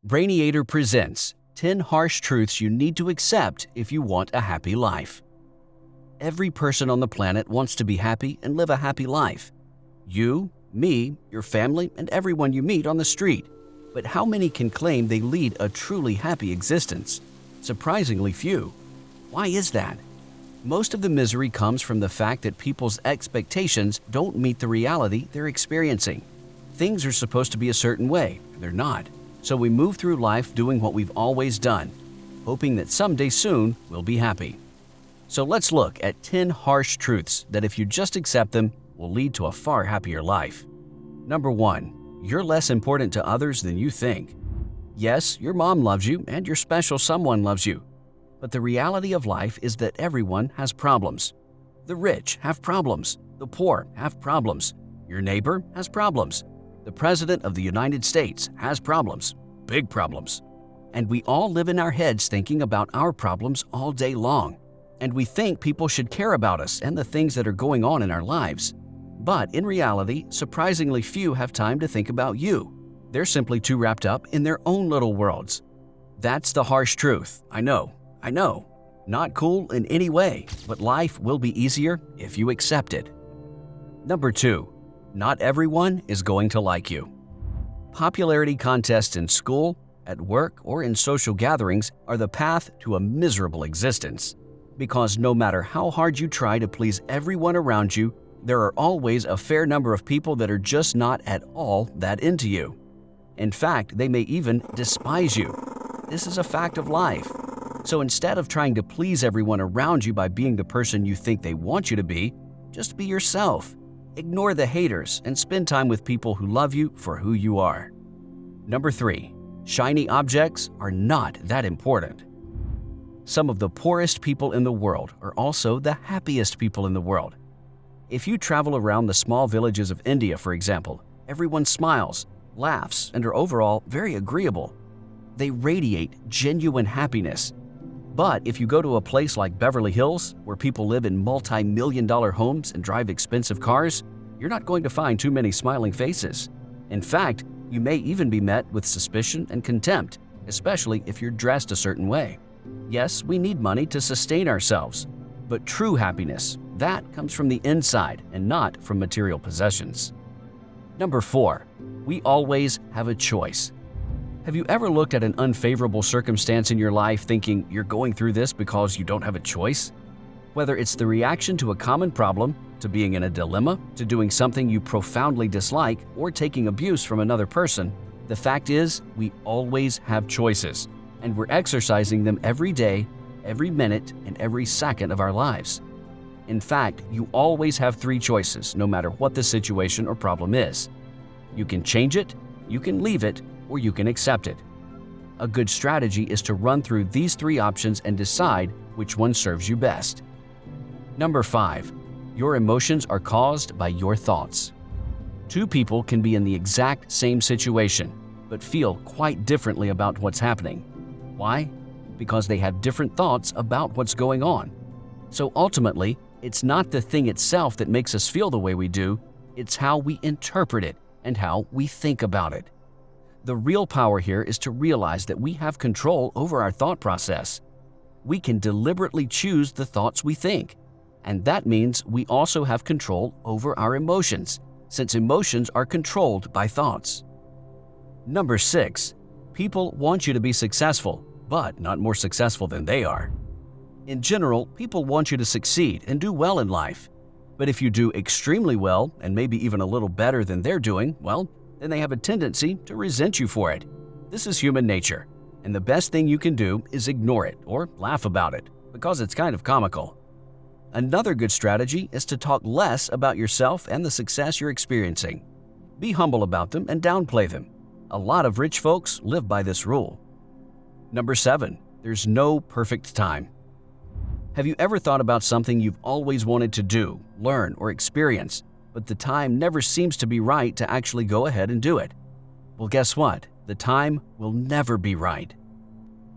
BRAINYATOR presents 10 harsh truths you need to accept if you want a happy life. Every person on the planet wants to be happy and live a happy life. You, me, your family, and everyone you meet on the street. But how many can claim they lead a truly happy existence? Surprisingly few. Why is that? Most of the misery comes from the fact that people's expectations don't meet the reality they're experiencing. Things are supposed to be a certain way, and they're not. So we move through life doing what we've always done, hoping that someday soon we'll be happy. So let's look at 10 harsh truths that if you just accept them, will lead to a far happier life. Number 1. You're less important to others than you think. Yes, your mom loves you and your special someone loves you. But the reality of life is that everyone has problems. The rich have problems. The poor have problems. Your neighbor has problems. The President of the United States has problems, big problems. And we all live in our heads thinking about our problems all day long. And we think people should care about us and the things that are going on in our lives. But in reality, surprisingly few have time to think about you. They're simply too wrapped up in their own little worlds. That's the harsh truth. I know. Not cool in any way, but life will be easier if you accept it. Number 2. Not everyone is going to like you. Popularity contests in school, at work, or in social gatherings are the path to a miserable existence. Because no matter how hard you try to please everyone around you, there are always a fair number of people that are just not at all that into you. In fact, they may even despise you. This is a fact of life. So instead of trying to please everyone around you by being the person you think they want you to be, just be yourself. Ignore the haters and spend time with people who love you for who you are. Number 3. Shiny objects are not that important. Some of the poorest people in the world are also the happiest people in the world. If you travel around the small villages of India, for example, everyone smiles, laughs, and are overall very agreeable. They radiate genuine happiness. But if you go to a place like Beverly Hills, where people live in multi-million-dollar homes and drive expensive cars, you're not going to find too many smiling faces. In fact, you may even be met with suspicion and contempt, especially if you're dressed a certain way. Yes, we need money to sustain ourselves, but true happiness, that comes from the inside and not from material possessions. Number 4. We always have a choice. Have you ever looked at an unfavorable circumstance in your life thinking you're going through this because you don't have a choice? Whether it's the reaction to a common problem, to being in a dilemma, to doing something you profoundly dislike, or taking abuse from another person, the fact is we always have choices, and we're exercising them every day, every minute, and every second of our lives. In fact, you always have 3 choices no matter what the situation or problem is. You can change it, you can leave it, or you can accept it. A good strategy is to run through these 3 options and decide which one serves you best. Number 5. Your emotions are caused by your thoughts. 2 people can be in the exact same situation, but feel quite differently about what's happening. Why? Because they have different thoughts about what's going on. So ultimately, it's not the thing itself that makes us feel the way we do, it's how we interpret it and how we think about it. The real power here is to realize that we have control over our thought process. We can deliberately choose the thoughts we think, and that means we also have control over our emotions, since emotions are controlled by thoughts. Number 6. People want you to be successful, but not more successful than they are. In general, people want you to succeed and do well in life. But if you do extremely well, and maybe even a little better than they're doing, well, then they have a tendency to resent you for it. This is human nature, and the best thing you can do is ignore it or laugh about it, because it's kind of comical. Another good strategy is to talk less about yourself and the success you're experiencing. Be humble about them and downplay them. A lot of rich folks live by this rule. Number 7. There's no perfect time. Have you ever thought about something you've always wanted to do, learn, or experience, but the time never seems to be right to actually go ahead and do it? Well, guess what? The time will never be right.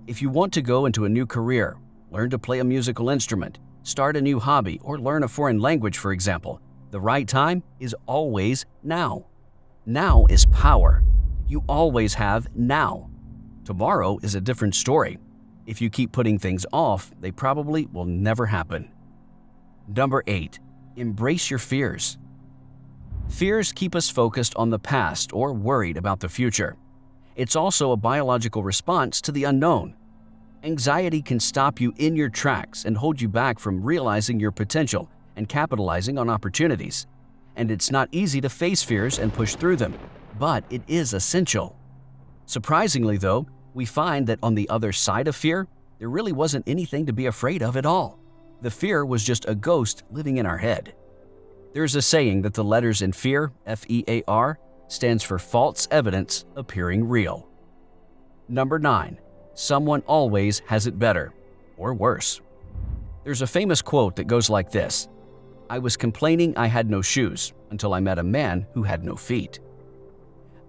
If you want to go into a new career, learn to play a musical instrument, start a new hobby, or learn a foreign language, for example, the right time is always now. Now is power. You always have now. Tomorrow is a different story. If you keep putting things off, they probably will never happen. Number 8. Embrace your fears. Fears keep us focused on the past or worried about the future. It's also a biological response to the unknown. Anxiety can stop you in your tracks and hold you back from realizing your potential and capitalizing on opportunities. And it's not easy to face fears and push through them, but it is essential. Surprisingly, though, we find that on the other side of fear, there really wasn't anything to be afraid of at all. The fear was just a ghost living in our head. There's a saying that the letters in fear, F-E-A-R, stands for false evidence appearing real. Number 9. Someone always has it better, or worse. There's a famous quote that goes like this: "I was complaining I had no shoes until I met a man who had no feet."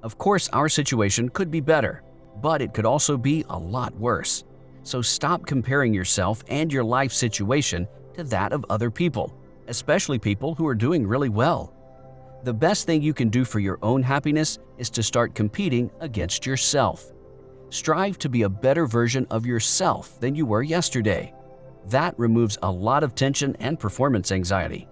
Of course, our situation could be better, but it could also be a lot worse. So stop comparing yourself and your life situation to that of other people, especially people who are doing really well. The best thing you can do for your own happiness is to start competing against yourself. Strive to be a better version of yourself than you were yesterday. That removes a lot of tension and performance anxiety.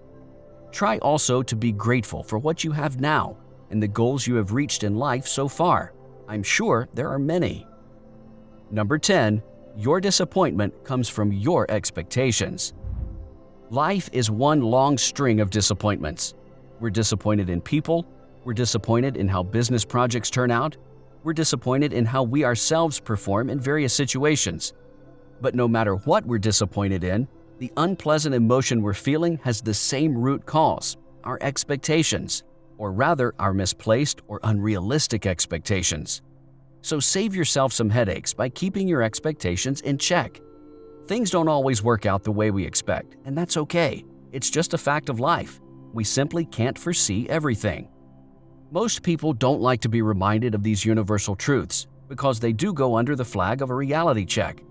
Try also to be grateful for what you have now and the goals you have reached in life so far. I'm sure there are many. Number 10. Your disappointment comes from your expectations. Life is one long string of disappointments. We're disappointed in people, we're disappointed in how business projects turn out, we're disappointed in how we ourselves perform in various situations. But no matter what we're disappointed in, the unpleasant emotion we're feeling has the same root cause: our expectations, or rather our misplaced or unrealistic expectations. So save yourself some headaches by keeping your expectations in check. Things don't always work out the way we expect, and that's okay. It's just a fact of life. We simply can't foresee everything. Most people don't like to be reminded of these universal truths because they do go under the flag of a reality check.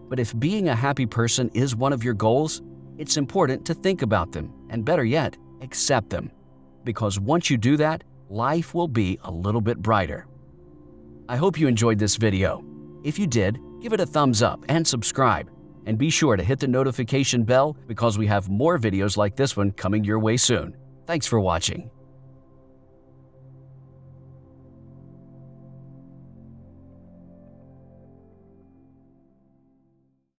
But if being a happy person is one of your goals, it's important to think about them and, better yet, accept them. Because once you do that, life will be a little bit brighter. I hope you enjoyed this video. If you did, give it a thumbs up and subscribe. And be sure to hit the notification bell because we have more videos like this one coming your way soon. Thanks for watching.